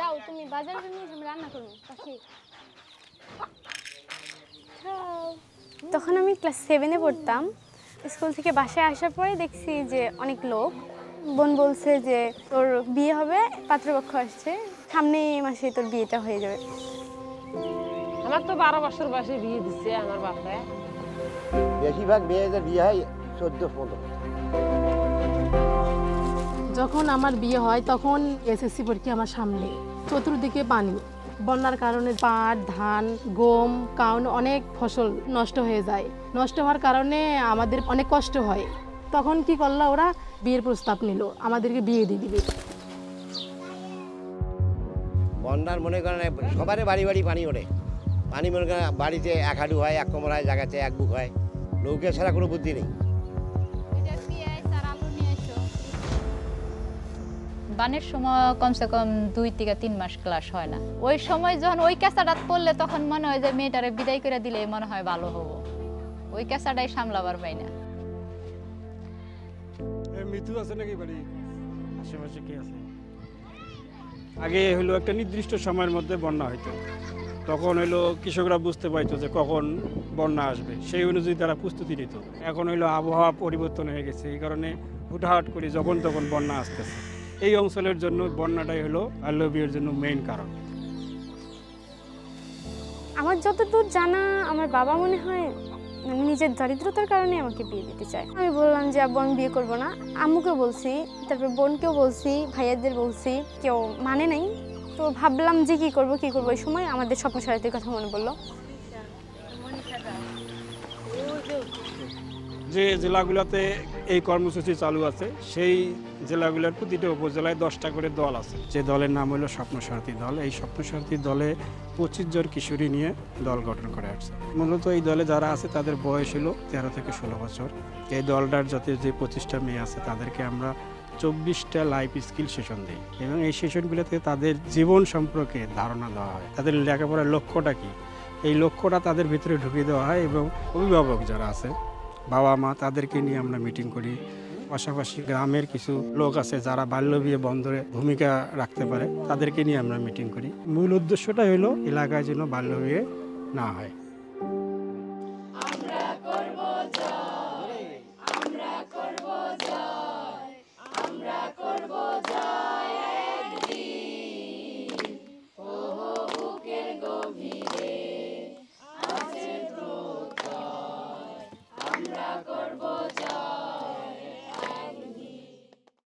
যাও তুমি বাজারে নিয়ে আমি রান্না করবো পাখি। তখন আমি ক্লাস 7-এ পড়তাম। স্কুল থেকে বাসায় আসার পরে দেখছি যে অনেক লোক। বোন বলছে যে তোর বিয়ে হবে, পাত্রপক্ষ আসছে, সামনে মাসে তোর বিয়েটা হয়ে যাবে। আমার তো 12 বছর বয়সে বিয়ে দিচ্ছে আমার বাপে। বেশিরভাগ মেয়েদের বিয়ে হয় 14-15। যখন আমার বিয়ে হয় তখন এসএসসি পরীক্ষা আমার সামনে, চতুর্দিকে পানি, বন্যার কারণে পাট, ধান, গম, কাউন অনেক ফসল নষ্ট হয়ে যায়। নষ্ট হওয়ার কারণে আমাদের অনেক কষ্ট হয়। তখন কি করলো, ওরা বিয়ের প্রস্তাব নিল, আমাদেরকে বিয়ে দিয়ে দিবে। বন্যার মনে করেন সবারই বাড়ি বাড়ি পানি ওঠে। পানি মনে করেন বাড়িতে 1 হাঁটু হয়, 1 কোমর হয়, জায়গাতে 1 বুক হয়। নৌকা ছাড়া কোনো বুদ্ধি নেই। বানের সময় কমসে কম 2 থেকে 3 মাস ক্লাস হয় না। ওই সময় যখন ওই ক্যাঁচাটা পড়লে তখন মনে হয় যে মেয়েটারে বিদায় করে দিলে মনে হয় ভালো হবো। ওই ক্যাঁচাটাই সামলাবার পাই না। মৃত্যু আছে নাকি বাড়ি আশেপাশে কি আছে? আগে হলো একটা নির্দিষ্ট সময়ের মধ্যে বন্যা হইতো, তখন হলো কৃষকরা বুঝতে পারতো যে কখন বন্যা আসবে, সেই অনুযায়ী তারা প্রস্তুতি নিত। এখন হলো আবহাওয়া পরিবর্তন হয়ে গেছে, এই কারণে হুটহাট করে যখন তখন বন্যা আসতেছে। এই অঞ্চলের জন্য বন্যাটাই হলো বাল্য বিয়ের জন্য মেইন কারণ। আমার যতদূর জানা, আমার বাবা মনে হয় নিজের দারিদ্রতার কারণে আমাকে বিয়ে দিতে চায়। আমি বললাম যে আব্বু আমি বিয়ে করবো না। আম্মুকে বলছি, তারপর বোনকেও বলছি, ভাইয়াদের বলছি, কেউ মানে নাই। তো ভাবলাম যে কি করব ওই সময় আমাদের স্বপ্ন সারথীর কথা মনে পড়লো। যে জেলাগুলোতে এই কর্মসূচি চালু আছে সেই জেলাগুলোর প্রতিটা উপজেলায় 10টা করে দল আছে। যে দলের নাম হলো স্বপ্নসারথী দল। এই স্বপ্নসারথী দলে 25 জন কিশোরী নিয়ে দল গঠন করে আসছে। মূলত এই দলে যারা আছে তাদের বয়স হলো 13 থেকে 16 বছর। এই দলটার যাতে যে 25টা মেয়ে আছে তাদেরকে আমরা 24টা লাইফ স্কিল সেশন দিই এবং এই সেশনগুলোতে তাদের জীবন সম্পর্কে ধারণা দেওয়া হয়। তাদের লেখাপড়ার লক্ষ্যটা কী, এই লক্ষ্যটা তাদের ভিতরে ঢুকিয়ে দেওয়া হয় এবং অভিভাবক যারা আছে, বাবা মা, তাদেরকে নিয়ে আমরা মিটিং করি। পাশাপাশি গ্রামের কিছু লোক আছে যারা বাল্যবিয়ে বন্ধে ভূমিকা রাখতে পারে, তাদেরকে নিয়ে আমরা মিটিং করি। মূল উদ্দেশ্যটা হলো এলাকায় যেন বাল্যবিয়ে না হয়।